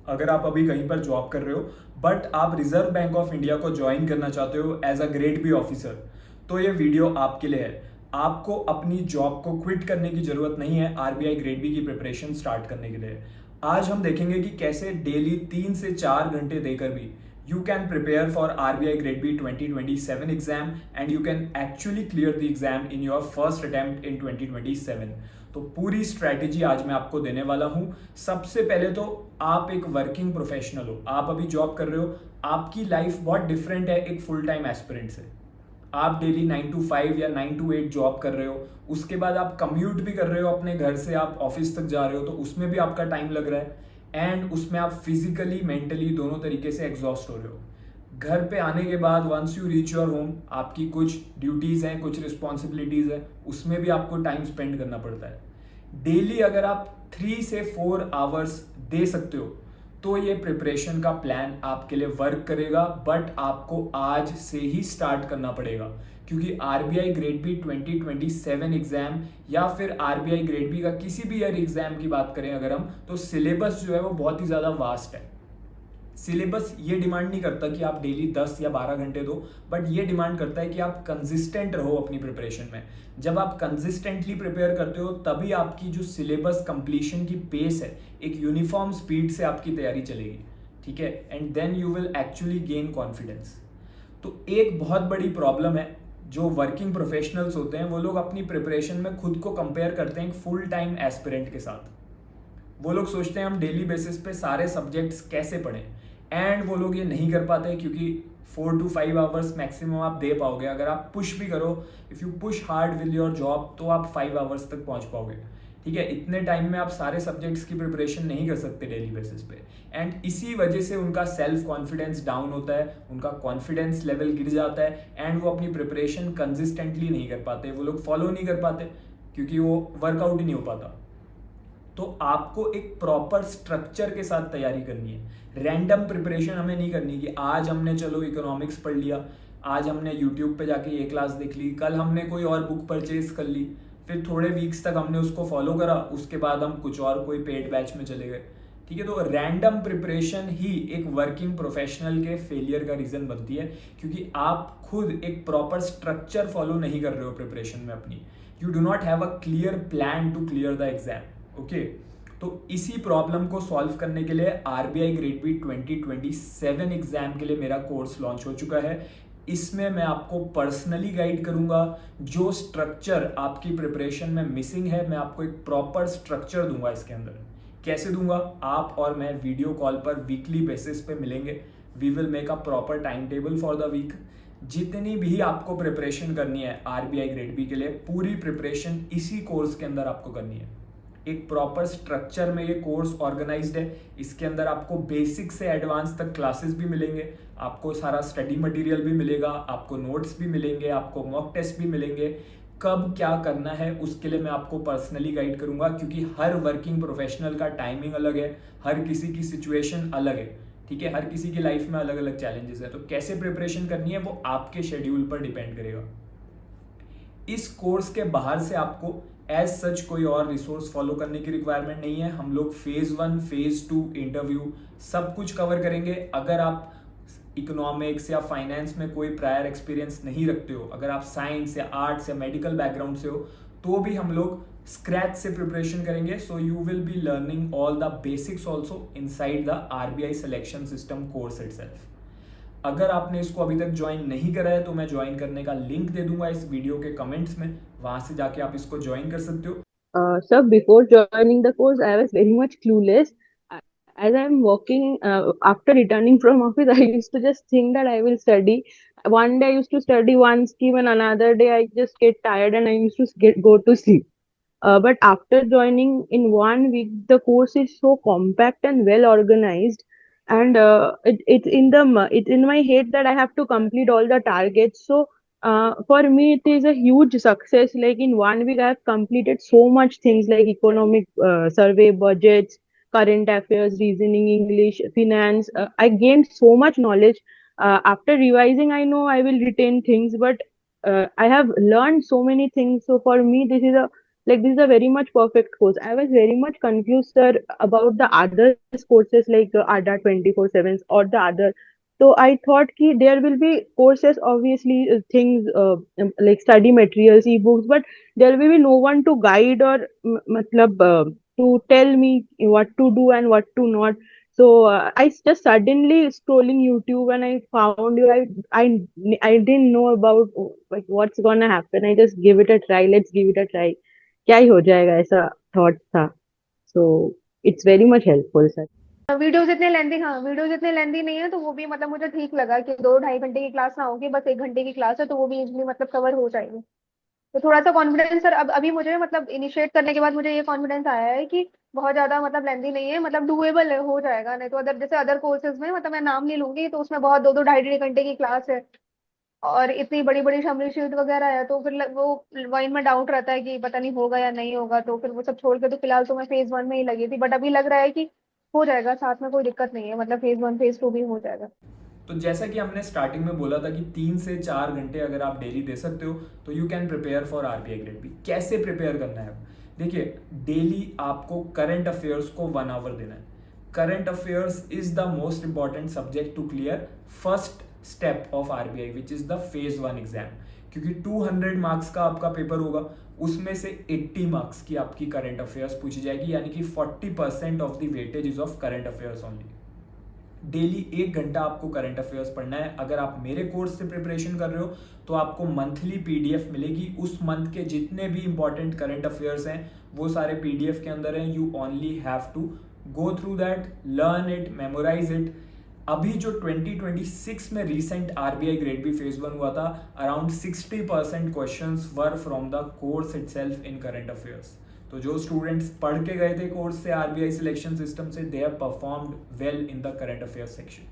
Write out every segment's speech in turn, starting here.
अगर आप अभी कहीं पर जॉब कर रहे हो बट आप रिजर्व बैंक ऑफ इंडिया को ज्वाइन करना चाहते हो as a grade B officer, तो ये वीडियो आपके लिए है। आपको अपनी जॉब को क्विट करने की जरूरत नहीं है आरबीआई ग्रेड बी की प्रिपरेशन स्टार्ट करने के लिए। आज हम देखेंगे कि कैसे डेली 3 से 4 घंटे देकर भी you can prepare for RBI Grade B 2027 exam and you can actually clear the exam in your first attempt in 2027। तो पूरी स्ट्रैटेजी आज मैं आपको देने वाला हूं। सबसे पहले तो आप एक वर्किंग प्रोफेशनल हो, आप अभी जॉब कर रहे हो, आपकी लाइफ बहुत डिफरेंट है एक फुल टाइम एस्पिरेंट से। आप डेली 9 to 5 या 9 to 8 जॉब कर रहे हो, उसके बाद आप कम्यूट भी कर रहे हो, अपने घर से आप ऑफिस तक जा रहे हो, तो उसमें भी आपका टाइम लग रहा है एंड उसमें आप फिजिकली मेंटली दोनों तरीके से एग्जॉस्ट हो रहे हो। घर पे आने के बाद once you reach your home, आपकी कुछ ड्यूटीज़ हैं, कुछ रिस्पॉन्सिबिलिटीज़ हैं, उसमें भी आपको टाइम स्पेंड करना पड़ता है। डेली अगर आप 3 से 4 आवर्स दे सकते हो तो ये प्रिपरेशन का प्लान आपके लिए वर्क करेगा, बट आपको आज से ही स्टार्ट करना पड़ेगा क्योंकि आरबीआई ग्रेड बी 2027 एग्जाम या फिर आरबीआई ग्रेड बी का किसी भी ईयर एग्जाम की बात करें अगर हम, तो सिलेबस जो है वो बहुत ही ज़्यादा वास्ट है। सिलेबस ये डिमांड नहीं करता कि आप डेली 10 या 12 घंटे दो, बट ये डिमांड करता है कि आप कंसिस्टेंट रहो अपनी प्रिपरेशन में। जब आप कंसिस्टेंटली प्रिपेयर करते हो तभी आपकी जो सिलेबस कंप्लीशन की पेस है एक यूनिफॉर्म स्पीड से आपकी तैयारी चलेगी, ठीक है, and then you will actually gain confidence. तो एक बहुत बड़ी प्रॉब्लम है जो वर्किंग प्रोफेशनल्स होते हैं, वो लोग अपनी प्रिपरेशन में खुद को कंपेयर करते हैं एक फुल टाइम एस्पिरेंट के साथ। वो लोग सोचते हैं हम डेली बेसिस पे सारे सब्जेक्ट्स कैसे पढ़ें, एंड वो लोग ये नहीं कर पाते क्योंकि 4 to 5 आवर्स मैक्सिमम आप दे पाओगे। अगर आप पुश भी करो, if you push hard with your job, तो आप 5 आवर्स तक पहुंच पाओगे, ठीक है। इतने टाइम में आप सारे सब्जेक्ट्स की प्रिपरेशन नहीं कर सकते डेली बेसिस पे, एंड इसी वजह से उनका सेल्फ कॉन्फिडेंस डाउन होता है, उनका कॉन्फिडेंस लेवल गिर जाता है एंड वो अपनी प्रिपरेशन कंसिस्टेंटली नहीं कर पाते, वो लोग फॉलो नहीं कर पाते क्योंकि वो वर्कआउट ही नहीं हो पाता। तो आपको एक प्रॉपर स्ट्रक्चर के साथ तैयारी करनी है। रैंडम प्रिपरेशन हमें नहीं करनी कि आज हमने चलो इकोनॉमिक्स पढ़ लिया, आज हमने यूट्यूब पे जाके ये क्लास देख ली, कल हमने कोई और बुक परचेज कर ली, फिर थोड़े वीक्स तक हमने उसको फॉलो करा, उसके बाद हम कुछ और कोई पेड बैच में चले गए, ठीक है। तो रैंडम प्रिपरेशन ही एक वर्किंग प्रोफेशनल के फेलियर का रीजन बनती है क्योंकि आप खुद एक प्रॉपर स्ट्रक्चर फॉलो नहीं कर रहे हो प्रिपरेशन में अपनी। You do not have a clear plan to clear the exam, okay. तो इसी प्रॉब्लम को सॉल्व करने के लिए आरबीआई ग्रेड बी 2027 एग्जाम के लिए मेरा कोर्स लॉन्च हो चुका है। इसमें मैं आपको पर्सनली गाइड करूंगा, जो स्ट्रक्चर आपकी प्रिपरेशन में मिसिंग है मैं आपको एक प्रॉपर स्ट्रक्चर दूंगा। इसके अंदर कैसे दूंगा, आप और मैं वीडियो कॉल पर वीकली बेसिस पे मिलेंगे। We will make a proper time table for the week. जितनी भी आपको प्रिपरेशन करनी है आरबीआई ग्रेड बी के लिए, पूरी प्रिपरेशन इसी कोर्स के अंदर आपको करनी है। एक प्रॉपर स्ट्रक्चर में ये कोर्स ऑर्गेनाइज्ड है। इसके अंदर आपको बेसिक से एडवांस तक क्लासेस भी मिलेंगे, आपको सारा स्टडी मटेरियल भी मिलेगा, आपको नोट्स भी मिलेंगे, आपको मॉक टेस्ट भी मिलेंगे। कब क्या करना है उसके लिए मैं आपको पर्सनली गाइड करूंगा क्योंकि हर वर्किंग प्रोफेशनल का टाइमिंग अलग है, हर किसी की सिचुएशन अलग है, ठीक है, हर किसी की लाइफ में अलग अलग चैलेंजेस है। तो कैसे प्रिपरेशन करनी है वो आपके शेड्यूल पर डिपेंड करेगा। इस कोर्स के बाहर से आपको एज सच कोई और रिसोर्स फॉलो करने की रिक्वायरमेंट नहीं है। हम लोग फेज 1 फेज 2 इंटरव्यू सब कुछ कवर करेंगे। अगर आप इकोनॉमिक्स या फाइनेंस में कोई प्रायर एक्सपीरियंस नहीं रखते हो, अगर आप साइंस या आर्ट्स या मेडिकल बैकग्राउंड से हो, तो भी हम लोग स्क्रैच से प्रिपरेशन करेंगे। So you will be learning all the basics also inside the RBI selection system course itself. अगर आपने इसको अभी तक ज्वाइन नहीं करा है तो मैं ज्वाइन करने का लिंक दे दूंगा इस वीडियो के कमेंट्स में, वहां से जाके आप इसको ज्वाइन कर सकते हो। So before joining the course, I was very much clueless. As I'm working, after returning from office, I used to just think that I will study. One day I used to study one scheme, and another day I just get tired and I used to go to sleep. But after joining in one week, the course is so compact and well organized, and it's in my head that I have to complete all the targets. So for me, it is a huge success. Like in one week, I have completed so much things like economic survey, budgets, current affairs, reasoning, English, finance. I gained so much knowledge. After revising, I know I will retain things, but I have learned so many things. So for me, this is a like this is a very much perfect course. I was very much confused, sir, about the other courses like ADA 24/7 or the other. So I thought ki there will be courses, obviously, things like study materials, ebooks, but there will be no one to guide or matlab, to tell me what to do and what to not. So I just suddenly scrolling YouTube and I found you. I didn't know about like what's gonna happen. I just give it a try. Let's give it a try. क्या ही हो जाएगा ऐसा thought था. So it's very much helpful sir. Videos इतने lengthy, हाँ videos इतने lengthy नहीं है, तो वो भी मतलब मुझे ठीक लगा कि 2 ढाई घंटे की क्लास ना होगी, बस 1 घंटे की क्लास है, तो वो भी इजीली मतलब कवर हो जाएगी. तो थोड़ा सा कॉन्फिडेंस सर अब अभी मुझे मतलब इनिशिएट करने के बाद मुझे ये कॉन्फिडेंस आया है कि बहुत ज्यादा मतलब लेंथी नहीं है, मतलब डुएबल है, हो जाएगा. नहीं तो अदर जैसे अदर कोर्सेज में मतलब मैं नाम नहीं लूंगी, तो उसमें बहुत 2 2 ढाई ढाई घंटे की क्लास है और इतनी बड़ी बड़ी समरी शीट वगैरह है, तो फिर वो वाइन में डाउट रहता है कि पता नहीं होगा या नहीं होगा, तो फिर वो सब छोड़ के तो फिलहाल तो मैं फेज 1 में ही लगी थी, बट अभी लग रहा है कि हो जाएगा, साथ में कोई दिक्कत नहीं है, मतलब फेज 1 फेज 2 भी हो जाएगा. तो जैसा कि हमने स्टार्टिंग में बोला था कि 3 से 4 घंटे अगर आप डेली दे सकते हो तो you can prepare for RBI grade B. कैसे प्रिपेयर करना है? देखिए, डेली आपको करंट अफेयर्स को 1 आवर देना है. Current affairs is the most important subject to clear first step of RBI which is the phase 1 exam. क्योंकि 200 मार्क्स का आपका पेपर होगा, उसमें से 80 मार्क्स की आपकी करंट अफेयर्स पूछी जाएगी, यानी कि 40% of the weightage is of current affairs only. Daily 1 घंटा आपको करंट अफेयर्स पढ़ना है. अगर आप मेरे कोर्स से प्रिपरेशन कर रहे हो तो आपको मंथली पीडीएफ मिलेगी. उस मंथ के जितने भी इंपॉर्टेंट करंट अफेयर्स हैं वो सारे पीडीएफ के अंदर हैं. You only have to go through that, learn it, memorise it. अभी जो 2026 में recent RBI grade B phase 1 हुआ था, around 60% questions were from the course itself in current affairs. तो जो स्टूडेंट्स पढ़ के गए थे कोर्स से आरबीआई सिलेक्शन सिस्टम से, they have performed well in the current affairs section.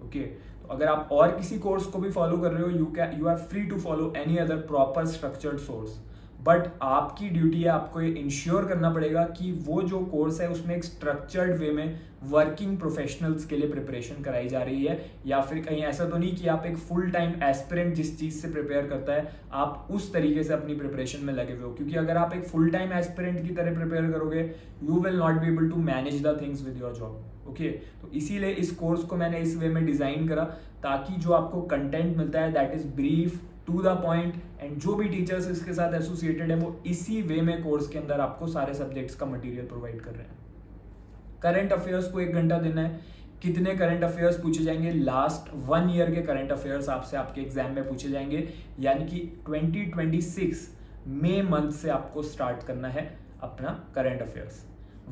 Okay, तो अगर आप और किसी कोर्स को भी फॉलो कर रहे हो, you are free to follow any other proper structured source, but आपकी ड्यूटी है, आपको ये इंश्योर करना पड़ेगा कि वो जो कोर्स है उसमें एक स्ट्रक्चर्ड वे में वर्किंग प्रोफेशनल्स के लिए प्रिपरेशन कराई जा रही है. या फिर कहीं ऐसा तो नहीं कि आप एक फुल टाइम एस्पिरेंट जिस चीज़ से प्रिपेयर करता है आप उस तरीके से अपनी प्रिपरेशन में लगे हुए हो. क्योंकि अगर आप एक फुल टाइम एस्पिरेंट की तरह प्रिपेयर करोगे, you will not be able to manage the things with your job. Okay, तो इसीलिए इस कोर्स को मैंने इस वे में डिज़ाइन करा ताकि जो आपको कंटेंट मिलता है that is brief, to the point, and जो भी टीचर्स इसके साथ एसोसिएटेड है वो इसी वे में कोर्स के अंदर आपको सारे सब्जेक्ट्स का मटेरियल प्रोवाइड कर रहे हैं. करंट अफेयर्स को 1 घंटा देना है. कितने करंट अफेयर्स पूछे जाएंगे? लास्ट 1 ईयर के करंट अफेयर्स आपसे आपके एग्जाम में पूछे जाएंगे, यानी कि 2026 मई मंथ से आपको स्टार्ट करना है अपना करंट अफेयर्स.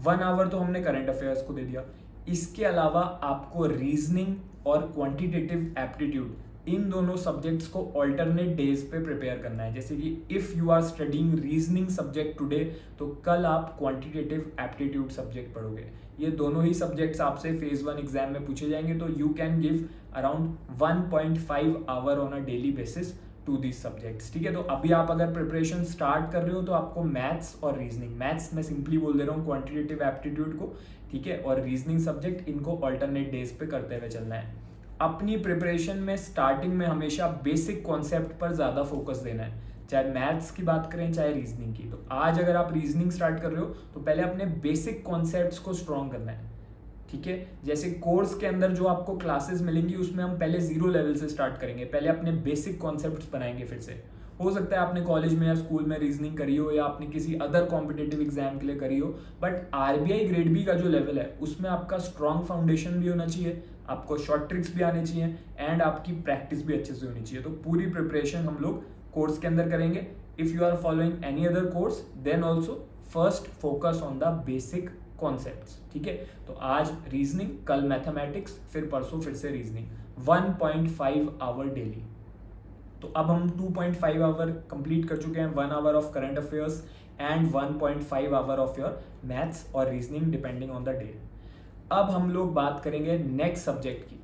1 आवर तो हमने करंट अफेयर्स को दे दिया. इसके अलावा आपको रीजनिंग और क्वांटिटेटिव एप्टीट्यूड, इन दोनों सब्जेक्ट्स को ऑल्टरनेट डेज पे प्रिपेयर करना है. जैसे कि if you are studying reasoning subject today, तो कल आप क्वांटिटेटिव एप्टीट्यूड सब्जेक्ट पढ़ोगे. ये दोनों ही सब्जेक्ट्स आपसे फेज 1 एग्जाम में पूछे जाएंगे. तो you can give around 1.5 hour on a daily basis to this subjects. ठीक है, तो अभी आप अगर प्रिपरेशन स्टार्ट कर रहे हो तो आपको मैथ्स और रीजनिंग, मैथ्स मैं सिंपली बोल दे रहा हूँ क्वांटिटेटिव एप्टीट्यूड को, ठीक है, और रीजनिंग सब्जेक्ट, इनको ऑल्टरनेट डेज पे करते हुए चलना है. अपनी प्रिपरेशन में स्टार्टिंग में हमेशा बेसिक कॉन्सेप्ट पर ज़्यादा फोकस देना है, चाहे मैथ्स की बात करें चाहे रीजनिंग की. तो आज अगर आप रीजनिंग स्टार्ट कर रहे हो तो पहले अपने बेसिक कॉन्सेप्ट्स को स्ट्रॉन्ग करना है. ठीक है, जैसे कोर्स के अंदर जो आपको क्लासेस मिलेंगी उसमें हम पहले 0 लेवल से स्टार्ट करेंगे. पहले अपने बेसिक कॉन्सेप्ट्स बनाएंगे. फिर से हो सकता है आपने कॉलेज में या स्कूल में रीजनिंग करी हो या आपने किसी अदर कॉम्पिटेटिव एग्जाम के लिए करी हो, बट आरबीआई ग्रेड बी का जो लेवल है उसमें आपका स्ट्रॉन्ग फाउंडेशन भी होना चाहिए, आपको शॉर्ट ट्रिक्स भी आने चाहिए, एंड आपकी प्रैक्टिस भी अच्छे से होनी चाहिए. तो पूरी प्रिपरेशन हम लोग कोर्स के अंदर करेंगे. If you are following any other course then also first focus on the basic concepts. ठीक है, तो आज रीजनिंग, कल मैथमेटिक्स, फिर परसों फिर से रीजनिंग. 1.5 our daily. तो अब हम 2.5 आवर कंप्लीट कर चुके हैं. 1 hour of current affairs and 1.5 hour of your maths और reasoning depending on the day. अब हम लोग बात करेंगे नेक्स्ट सब्जेक्ट की.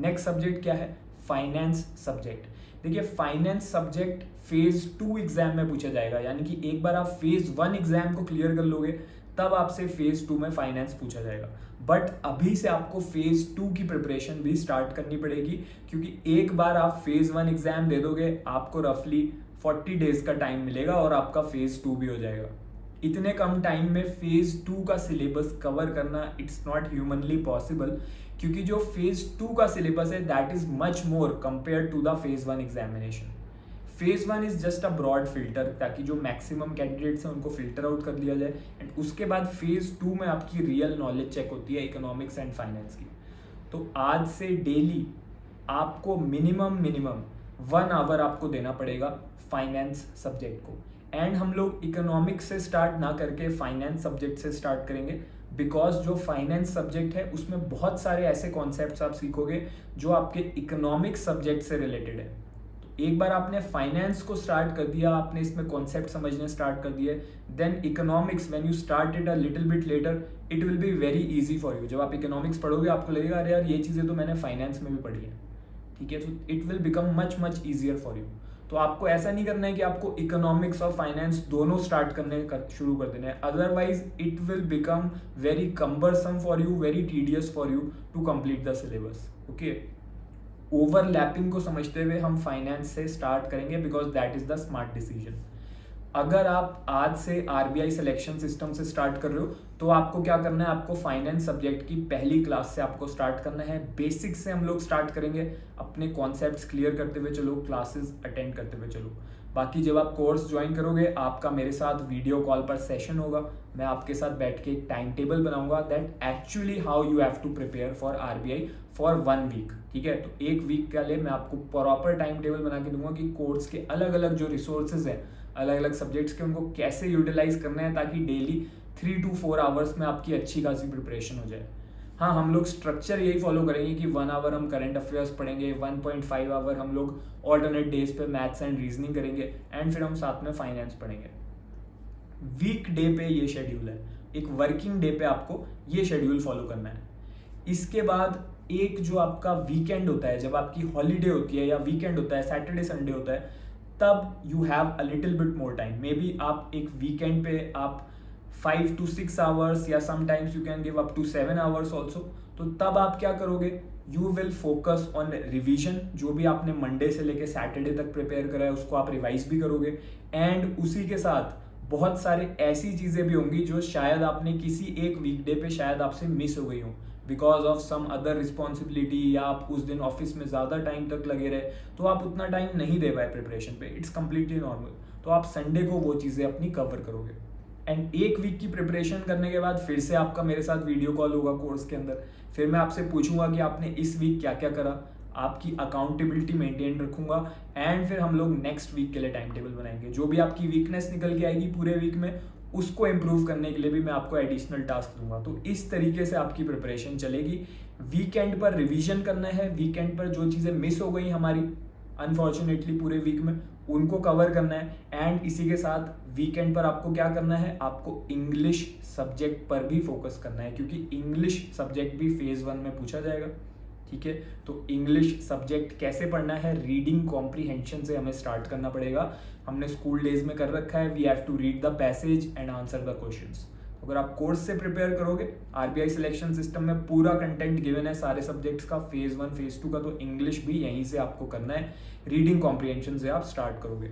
नेक्स्ट सब्जेक्ट क्या है? Finance subject. देखिए, फाइनेंस सब्जेक्ट फेज 2 एग्जाम में पूछा जाएगा, यानी कि एक बार आप फेज 1 एग्जाम को क्लियर कर लोगे तब आपसे फेज 2 में फाइनेंस पूछा जाएगा. बट अभी से आपको फेज 2 की प्रिपरेशन भी स्टार्ट करनी पड़ेगी, क्योंकि एक बार आप फेज 1 एग्जाम दे दोगे आपको रफली 40 डेज का टाइम मिलेगा और आपका फेज 2 भी हो जाएगा। इतने कम टाइम में फेज 2 का सिलेबस कवर करना इट्स नॉट ह्यूमनली पॉसिबल, क्योंकि जो फेज 2 का सिलेबस है that is much more compare to the phase 1 examination. Phase 1 is just a broad filter, ताकि जो मैक्सिमम कैंडिडेट्स हैं उनको फिल्टर आउट कर लिया जाए, एंड उसके बाद फेज 2 में आपकी रियल नॉलेज चेक होती है इकोनॉमिक्स एंड फाइनेंस की। तो आज से डेली आपको मिनिमम 1 आवर आपको देना पड़ेगा फाइनेंस सब्जेक्ट को, एंड हम लोग इकोनॉमिक्स से स्टार्ट ना करके फाइनेंस सब्जेक्ट से स्टार्ट करेंगे, बिकॉज जो फाइनेंस सब्जेक्ट है उसमें बहुत सारे ऐसे कॉन्सेप्ट्स आप सीखोगे जो आपके इकोनॉमिक्स सब्जेक्ट से रिलेटेड है। तो एक बार आपने फाइनेंस को स्टार्ट कर दिया, आपने इसमें कॉन्सेप्ट समझने स्टार्ट कर दिए, then economics when you start it a little bit later it will be very easy for you. जब आप इकोनॉमिक्स पढ़ोगे आपको लगेगा अरे यार ये चीज़ें तो मैंने फाइनेंस में भी पढ़ी है, ठीक है, तो it will become much easier for you. तो आपको ऐसा नहीं करना है कि आपको इकोनॉमिक्स और फाइनेंस दोनों स्टार्ट शुरू कर देना है, otherwise it will become very cumbersome for you, very tedious for you to complete the syllabus. Okay, overlapping को समझते हुए हम फाइनेंस से स्टार्ट करेंगे, because that is the smart decision. अगर आप आज से आरबीआई सिलेक्शन सिस्टम से स्टार्ट कर रहे हो तो आपको क्या करना है, आपको फाइनेंस सब्जेक्ट की पहली क्लास से आपको स्टार्ट करना है। बेसिक से हम लोग स्टार्ट करेंगे, अपने कॉन्सेप्ट्स क्लियर करते हुए चलो, क्लासेस अटेंड करते हुए चलो। बाकी जब आप कोर्स ज्वाइन करोगे आपका मेरे साथ वीडियो कॉल पर सेशन होगा, मैं आपके साथ बैठ के एक टाइम टेबल बनाऊंगा that actually how you have to prepare for RBI for 1 week, ठीक है। तो 1 वीक के लिए मैं आपको प्रॉपर टाइम टेबल बना के दूंगा कि कोर्स के अलग अलग जो रिसोर्सेज हैं, अलग अलग सब्जेक्ट्स के, उनको कैसे यूटिलाइज करना है, ताकि डेली 3 to 4 आवर्स में आपकी अच्छी खासी प्रिपरेशन हो जाए। हाँ, हम लोग स्ट्रक्चर यही फॉलो करेंगे कि 1 आवर हम करंट अफेयर्स पढ़ेंगे, 1.5 आवर हम लोग ऑल्टरनेट डेज पे मैथ्स एंड रीजनिंग करेंगे, एंड फिर हम साथ में फाइनेंस पढ़ेंगे। वीक डे पे ये शेड्यूल है, एक वर्किंग डे पे आपको ये शेड्यूल फॉलो करना है। इसके बाद एक जो आपका वीकेंड होता है, जब आपकी हॉलीडे होती है या वीकेंड होता है, सैटरडे संडे होता है, तब you have a little bit more time. Maybe आप एक वीकेंड पे आप 5 to 6 आवर्स या sometimes you can give up to 7 hours also. तो तब आप क्या करोगे, you will focus on revision. जो भी आपने मंडे से लेके सैटरडे तक प्रिपेयर करा है उसको आप रिवाइज भी करोगे, एंड उसी के साथ बहुत सारे ऐसी चीज़ें भी होंगी जो शायद आपने किसी एक वीकडे पे शायद आपसे मिस हो गई हो because of some other responsibility, या आप उस दिन ऑफिस में ज़्यादा टाइम तक लगे रहे तो आप उतना टाइम नहीं दे पाए प्रिपरेशन पे। It's completely normal. तो आप संडे को वो चीज़ें अपनी कवर करोगे, एंड 1 वीक की प्रिपरेशन करने के बाद फिर से आपका मेरे साथ वीडियो कॉल होगा कोर्स के अंदर। फिर मैं आपसे पूछूंगा कि आपने इस वीक क्या क्या करा, आपकी अकाउंटेबिलिटी मेंटेन रखूंगा, एंड फिर हम लोग नेक्स्ट वीक के लिए टाइम टेबल बनाएंगे। जो भी आपकी वीकनेस निकल के आएगी पूरे वीक में, उसको इम्प्रूव करने के लिए भी मैं आपको एडिशनल टास्क दूंगा। तो इस तरीके से आपकी प्रिपरेशन चलेगी। वीकेंड पर रिवीजन करना है, वीकेंड पर जो चीज़ें मिस हो गई हमारी अनफॉर्चुनेटली पूरे वीक में, उनको कवर करना है, एंड इसी के साथ वीकेंड पर आपको क्या करना है, आपको इंग्लिश सब्जेक्ट पर भी फोकस करना है, क्योंकि इंग्लिश सब्जेक्ट भी फेज 1 में पूछा जाएगा, ठीक है। तो इंग्लिश सब्जेक्ट कैसे पढ़ना है, रीडिंग कॉम्प्रीहेंशन से हमें स्टार्ट करना पड़ेगा। हमने स्कूल डेज में कर रखा है, we have to read the passage and answer the questions. अगर आप कोर्स से प्रिपेयर करोगे, आरबीआई सिलेक्शन सिस्टम में पूरा कंटेंट गिवन है सारे सब्जेक्ट्स का, फेज 1 फेज 2 का, तो इंग्लिश भी यहीं से आपको करना है, रीडिंग कॉम्प्रीहेंशन से आप स्टार्ट करोगे।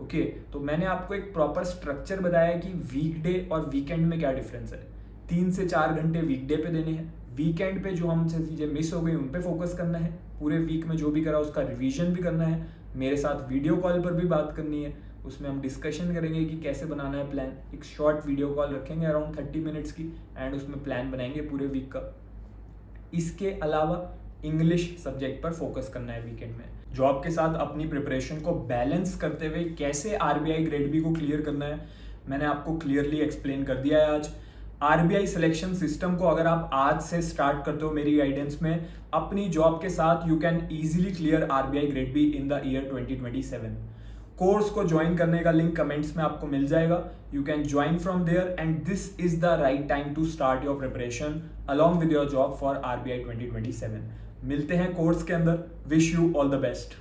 ओके, तो मैंने आपको एक प्रॉपर स्ट्रक्चर बताया कि वीकडे और वीकेंड में क्या डिफरेंस है। 3 से 4 घंटे वीकडे पे देने हैं, वीकेंड पे जो हमसे चीज़ें मिस हो गई उन पे फोकस करना है, पूरे वीक में जो भी करा उसका रिवीजन भी करना है, मेरे साथ वीडियो कॉल पर भी बात करनी है, उसमें हम डिस्कशन करेंगे कि कैसे बनाना है प्लान। एक शॉर्ट वीडियो कॉल रखेंगे अराउंड 30 मिनट्स की, एंड उसमें प्लान बनाएंगे पूरे वीक का। इसके अलावा इंग्लिश सब्जेक्ट पर फोकस करना है वीकेंड में। जॉब के साथ अपनी प्रिपरेशन को बैलेंस करते हुए कैसे आरबीआई ग्रेड बी को क्लियर करना है मैंने आपको क्लियरली एक्सप्लेन कर दिया है आज। आरबीआई सिलेक्शन सिस्टम को अगर आप आज से स्टार्ट करते हो मेरी गाइडेंस में, अपनी जॉब के साथ you can easily clear RBI grade B in the year 2027। Course को ज्वाइन करने का लिंक कमेंट्स में आपको मिल जाएगा, you can join from there, and this is the right time to start your preparation along with your job for RBI 2027। मिलते हैं course के अंदर, wish you all the best.